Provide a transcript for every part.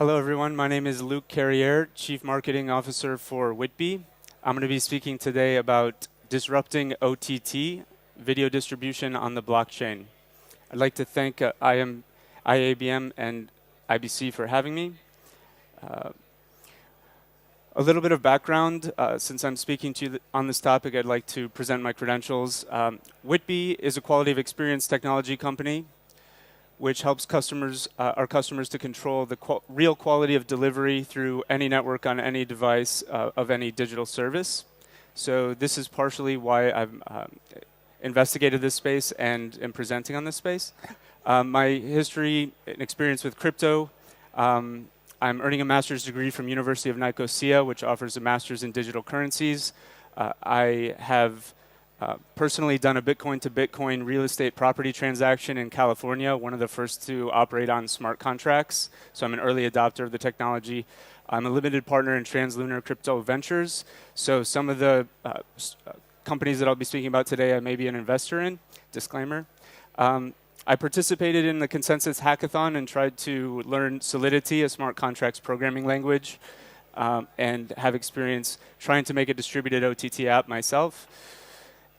Hello, everyone. My name is Luke Carriere, Chief Marketing Officer for Witbe. I'm going to be speaking today about disrupting OTT, video distribution on the blockchain. I'd like to thank IABM and IBC for having me. A little bit of background, since I'm speaking to you on this topic, I'd like to present my credentials. Witbe is a quality of experience technology company which helps our customers to control the real quality of delivery through any network on any device of any digital service. So this is partially why I've investigated this space and am presenting on this space. My history and experience with crypto, I'm earning a master's degree from University of Nicosia, which offers a master's in digital currencies. I have personally done a Bitcoin to Bitcoin real estate property transaction in California, one of the first to operate on smart contracts. So I'm an early adopter of the technology. I'm a limited partner in Translunar Crypto Ventures. So some of the companies that I'll be speaking about today, I may be an investor in. Disclaimer. I participated in the Consensus Hackathon and tried to learn Solidity, a smart contracts programming language, and have experience trying to make a distributed OTT app myself.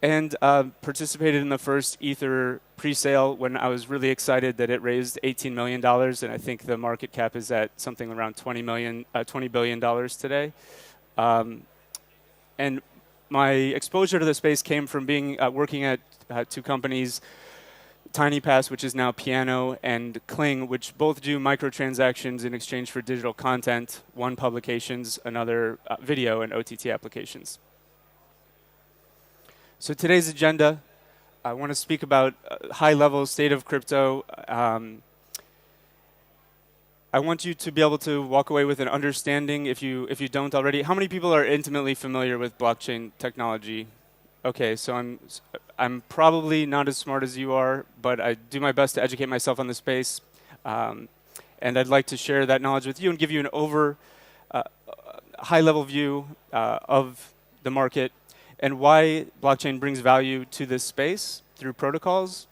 And participated in the first Ether pre-sale when I was really excited that it raised $18 million, and I think the market cap is at something around $20 billion today. And my exposure to the space came from being working at two companies, TinyPass, which is now Piano, and Kling, which both do microtransactions in exchange for digital content, one publications, another video and OTT applications. So today's agenda, I want to speak about high-level state of crypto. I want you to be able to walk away with an understanding, if you don't already. How many people are intimately familiar with blockchain technology? Okay, so I'm probably not as smart as you are, but I do my best to educate myself on the space. And I'd like to share that knowledge with you and give you an high-level view of the market and why blockchain brings value to this space through protocols,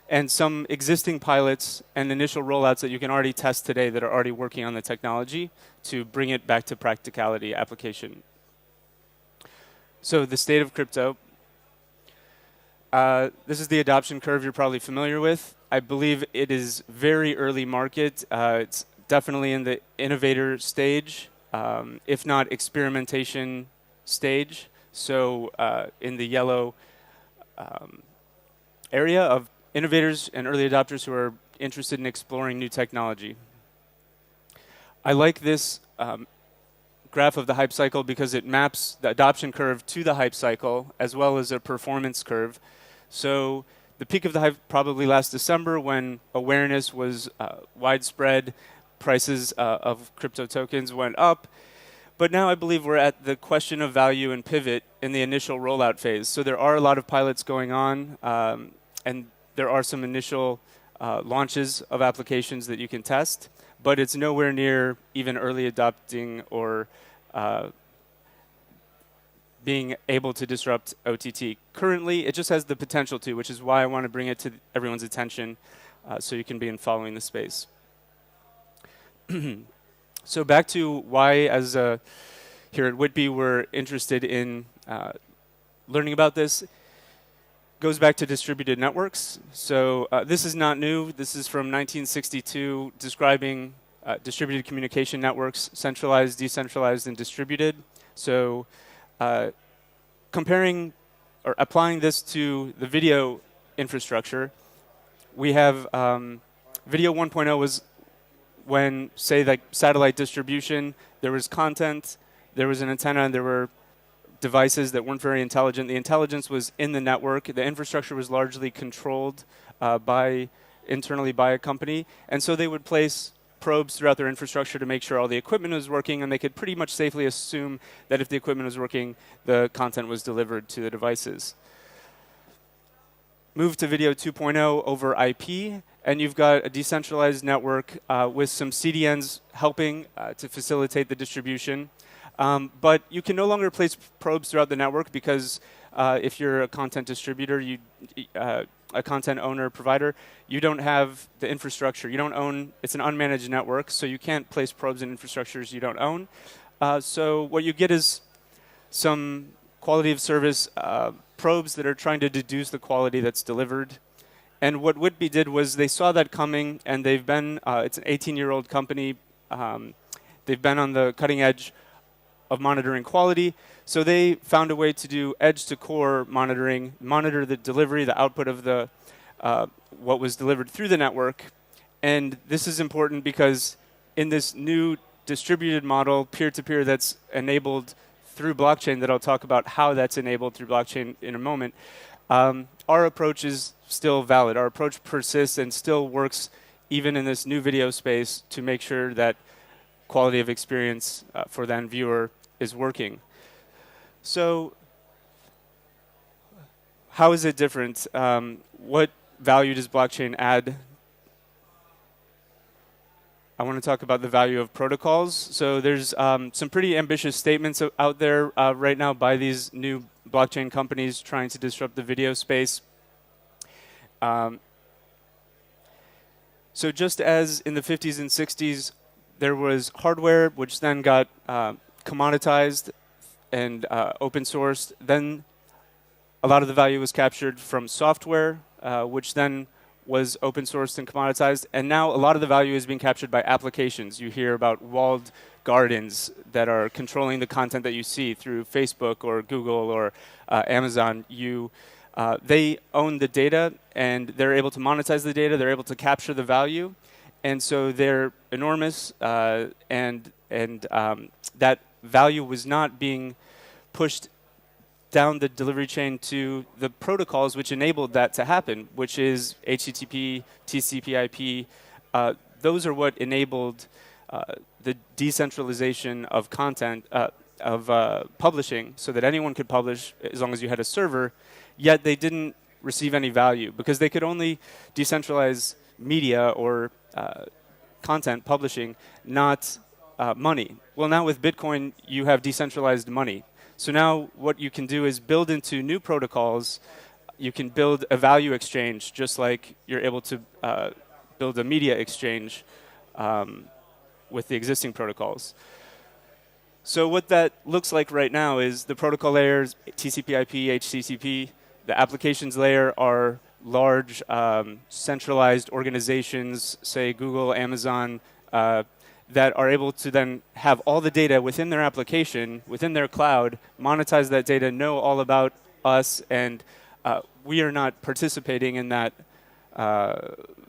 and some existing pilots and initial rollouts that you can already test today that are already working on the technology to bring it back to practicality application. So the state of crypto. This is the adoption curve you're probably familiar with. I believe it is very early market. It's definitely in the innovator stage, if not experimentation stage. So in the yellow area of innovators and early adopters who are interested in exploring new technology. I like this graph of the hype cycle because it maps the adoption curve to the hype cycle as well as a performance curve. So the peak of the hype probably last December when awareness was widespread, prices of crypto tokens went up. But now I believe we're at the question of value and pivot in the initial rollout phase. So there are a lot of pilots going on, and there are some initial launches of applications that you can test, but it's nowhere near even early adopting or being able to disrupt OTT. Currently, it just has the potential to, which is why I want to bring it to everyone's attention so you can begin following the space. So back to why, as here at Witbe, we're interested in learning about this. Goes back to distributed networks. So this is not new. This is from 1962, describing distributed communication networks, centralized, decentralized, and distributed. So comparing or applying this to the video infrastructure, we have video 1.0 was when, say, like satellite distribution, there was content, there was an antenna, and there were devices that weren't very intelligent. The intelligence was in the network. The infrastructure was largely controlled internally by a company. And so they would place probes throughout their infrastructure to make sure all the equipment was working, and they could pretty much safely assume that if the equipment was working, the content was delivered to the devices. Move to video 2.0 over IP, and you've got a decentralized network with some CDNs helping to facilitate the distribution. But you can no longer place probes throughout the network because if you're a content distributor, a content owner provider, you don't have the infrastructure. You don't own, it's an unmanaged network, so you can't place probes in infrastructures you don't own. So what you get is some quality of service probes that are trying to deduce the quality that's delivered. And what Witbe did was they saw that coming, and they've been, it's an 18-year-old company. They've been on the cutting edge of monitoring quality. So they found a way to do edge-to-core monitoring, monitor the delivery, the output of the what was delivered through the network. And this is important because in this new distributed model, peer-to-peer, that's enabled through blockchain, that I'll talk about how that's enabled through blockchain in a moment, our approach is still valid. Our approach persists and still works even in this new video space to make sure that quality of experience for the end viewer is working. So how is it different? What value does blockchain add? I want to talk about the value of protocols. So there's some pretty ambitious statements out there right now by these new blockchain companies trying to disrupt the video space. So just as in the 50s and 60s, there was hardware which then got commoditized and open sourced, then a lot of the value was captured from software, which then was open sourced and commoditized, and now a lot of the value is being captured by applications. You hear about walled gardens that are controlling the content that you see through Facebook or Google or Amazon. They own the data, and they're able to monetize the data. They're able to capture the value, and so they're enormous. And that value was not being pushed down the delivery chain to the protocols which enabled that to happen, which is HTTP, TCP/IP. Those are what enabled the decentralization of content, of publishing, so that anyone could publish as long as you had a server, yet they didn't receive any value because they could only decentralize media or content publishing, not money. Well, now with Bitcoin, you have decentralized money. So now what you can do is build into new protocols. You can build a value exchange, just like you're able to build a media exchange with the existing protocols. So what that looks like right now is the protocol layers, TCP/IP, HTTP. The applications layer are large centralized organizations, say Google, Amazon, that are able to then have all the data within their application, within their cloud, monetize that data, know all about us, and we are not participating in that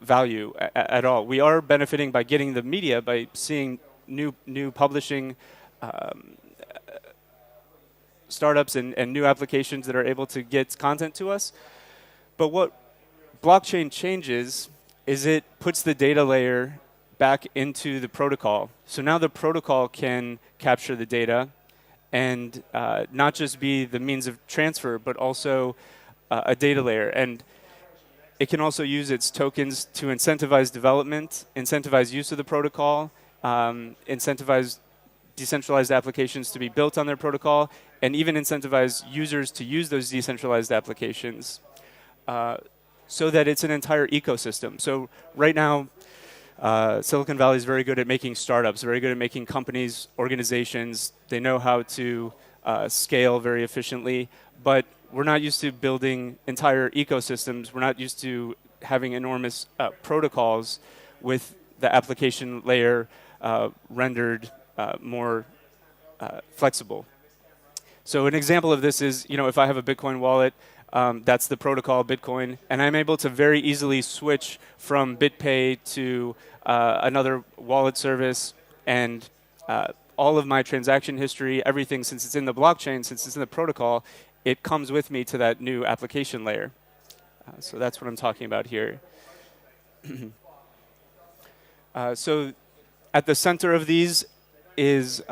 value at all. We are benefiting by getting the media, by seeing new publishing startups and new applications that are able to get content to us. But what blockchain changes is it puts the data layer back into the protocol. So now the protocol can capture the data and not just be the means of transfer, but also a data layer. And it can also use its tokens to incentivize development, incentivize use of the protocol, incentivize decentralized applications to be built on their protocol, and even incentivize users to use those decentralized applications so that it's an entire ecosystem. So right now, Silicon Valley is very good at making startups, very good at making companies, organizations. They know how to scale very efficiently, but we're not used to building entire ecosystems. We're not used to having enormous protocols with the application layer rendered more flexible. So an example of this is, if I have a Bitcoin wallet, that's the protocol Bitcoin, and I'm able to very easily switch from BitPay to another wallet service, and all of my transaction history, everything, since it's in the blockchain, since it's in the protocol, it comes with me to that new application layer. So that's what I'm talking about here. So at the center of these is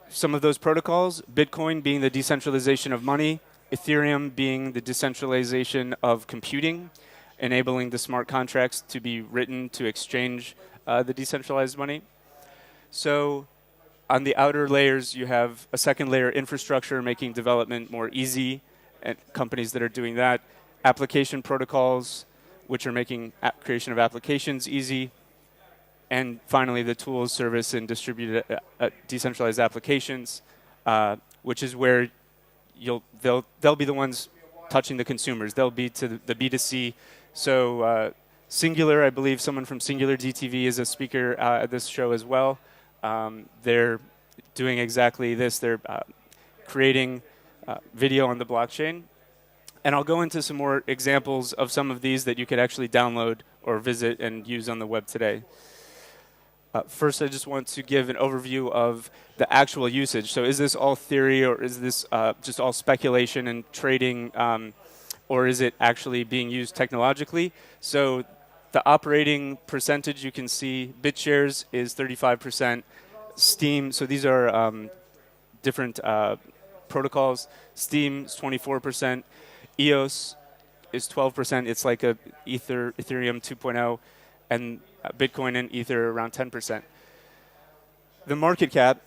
some of those protocols, Bitcoin being the decentralization of money, Ethereum being the decentralization of computing, enabling the smart contracts to be written to exchange the decentralized money. So on the outer layers, you have a second layer infrastructure, making development more easy, and companies that are doing that. Application protocols, which are making creation of applications easy. And finally, the tools, service, and distributed decentralized applications, which is where they'll be the ones touching the consumers. They'll be to the B2C. So Singular, I believe someone from Singular DTV is a speaker at this show as well. They're doing exactly this. They're creating video on the blockchain. And I'll go into some more examples of some of these that you could actually download or visit and use on the web today. First, I just want to give an overview of the actual usage. So is this all theory, or is this just all speculation and trading, or is it actually being used technologically? So the operating percentage you can see, BitShares is 35%. Steam, so these are different protocols. Steam is 24%. EOS is 12%. It's like a Ethereum 2.0, and Bitcoin and Ether around 10%. The market cap,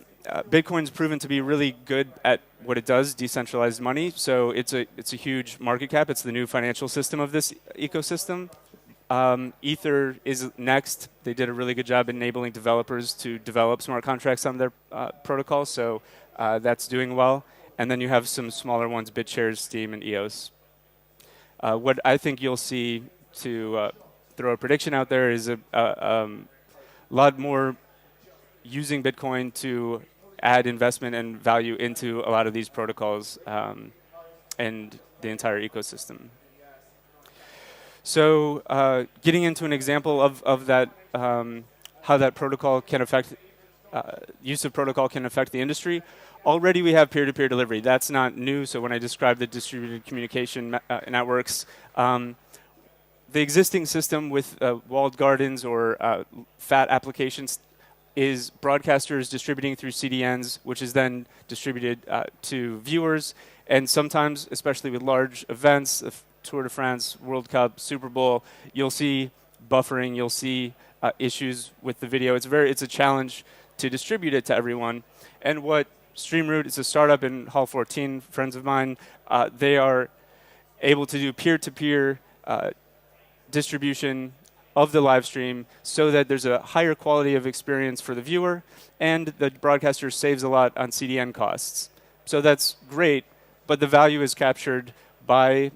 Bitcoin's proven to be really good at what it does, decentralized money. So it's a huge market cap. It's the new financial system of this ecosystem. Ether is next. They did a really good job enabling developers to develop smart contracts on their protocol. So that's doing well. And then you have some smaller ones, BitShares, Steam, and EOS. What I think you'll see, to throw a prediction out there, is a lot more using Bitcoin to add investment and value into a lot of these protocols and the entire ecosystem. So getting into an example of that, how that protocol can affect, use of protocol can affect the industry. Already we have peer-to-peer delivery. That's not new. So when I describe the distributed communication networks, the existing system with walled gardens or fat applications is broadcasters distributing through CDNs, which is then distributed to viewers. And sometimes, especially with large events, Tour de France, World Cup, Super Bowl, you'll see buffering, you'll see issues with the video. It's a challenge to distribute it to everyone. And what StreamRoot is, a startup in Hall 14, friends of mine, they are able to do peer-to-peer distribution of the live stream so that there's a higher quality of experience for the viewer, and the broadcaster saves a lot on CDN costs. So that's great, but the value is captured by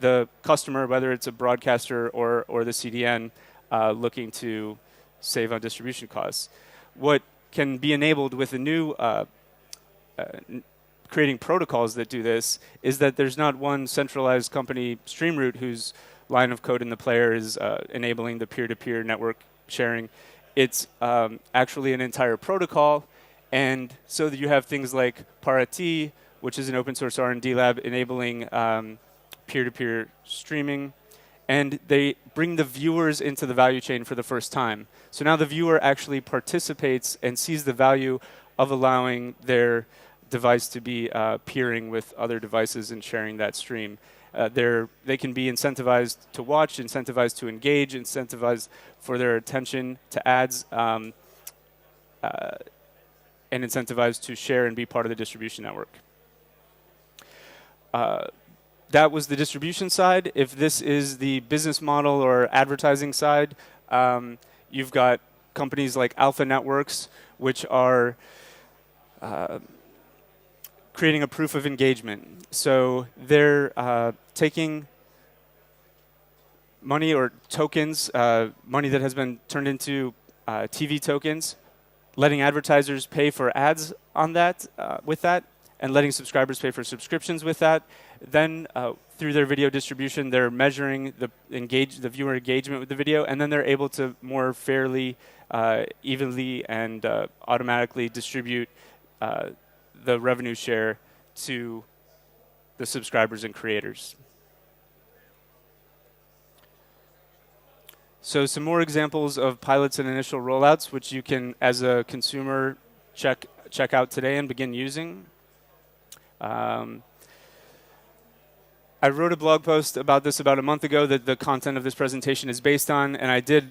the customer, whether it's a broadcaster or the CDN, looking to save on distribution costs. What can be enabled with the new creating protocols that do this is that there's not one centralized company, StreamRoot, whose line of code in the player is enabling the peer-to-peer network sharing. It's actually an entire protocol, and so that you have things like Parati, which is an open source R&D lab enabling peer-to-peer streaming, and they bring the viewers into the value chain for the first time. So now the viewer actually participates and sees the value of allowing their device to be peering with other devices and sharing that stream. They can be incentivized to watch, incentivized to engage, incentivized for their attention to ads, and incentivized to share and be part of the distribution network. That was the distribution side. If this is the business model or advertising side, you've got companies like Alpha Networks, which are creating a proof of engagement. So they're taking money or tokens, money that has been turned into TV tokens, letting advertisers pay for ads on that, with that, and letting subscribers pay for subscriptions with that. Then through their video distribution, they're measuring the viewer engagement with the video, and then they're able to more fairly, evenly, and automatically distribute the revenue share to the subscribers and creators. So some more examples of pilots and initial rollouts, which you can, as a consumer, check out today and begin using. I wrote a blog post about this about a month ago that the content of this presentation is based on, and I did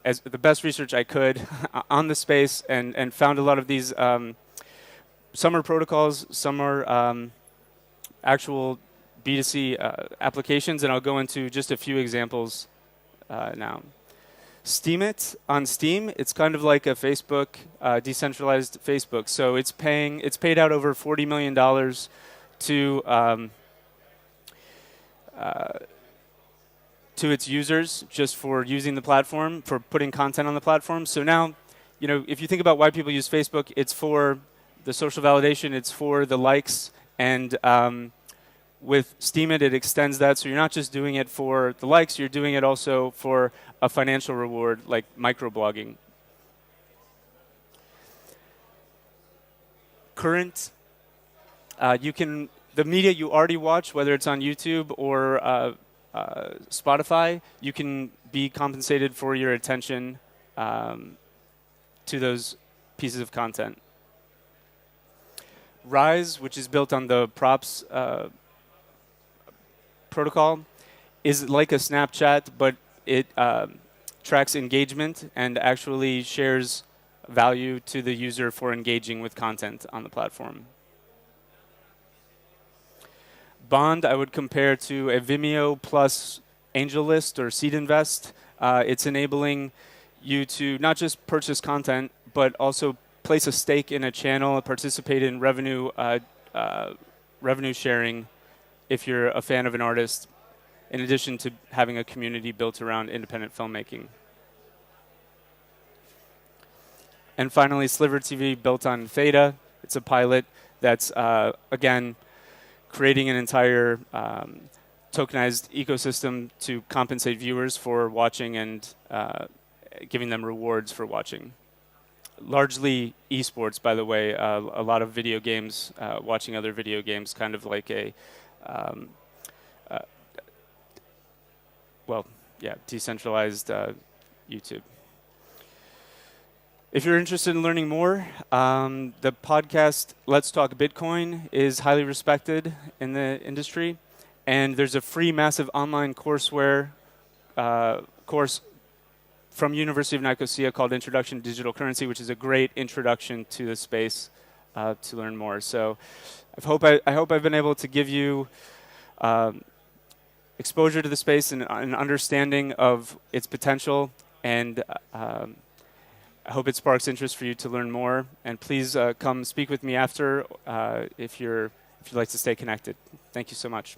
as the best research I could on the space and found a lot of these. Some are protocols, some are actual B2C applications, and I'll go into just a few examples now. Steam It on Steam, it's kind of like a Facebook, decentralized Facebook. So it's paid out over $40 million to its users just for using the platform, for putting content on the platform. So now, if you think about why people use Facebook, it's for the social validation, it's for the likes, and with Steam It extends that, so you're not just doing it for the likes, you're doing it also for a financial reward, like microblogging. Current, the media you already watch, whether it's on YouTube or Spotify, you can be compensated for your attention to those pieces of content. Rise, which is built on the props protocol, is like a Snapchat, but it tracks engagement and actually shares value to the user for engaging with content on the platform. Bond, I would compare to a Vimeo plus AngelList or Seed Invest. It's enabling you to not just purchase content, but also place a stake in a channel, participate in revenue sharing if you're a fan of an artist, in addition to having a community built around independent filmmaking. And finally, Sliver TV, built on Theta. It's a pilot that's, again, creating an entire tokenized ecosystem to compensate viewers for watching and giving them rewards for watching. Largely esports, by the way, a lot of video games, watching other video games, kind of like a, decentralized YouTube. If you're interested in learning more, the podcast Let's Talk Bitcoin is highly respected in the industry, and there's a free massive online courseware course from University of Nicosia called Introduction to Digital Currency, which is a great introduction to the space to learn more. So I hope I've been able to give you exposure to the space and an understanding of its potential, and I hope it sparks interest for you to learn more. And please come speak with me after if you'd like to stay connected. Thank you so much.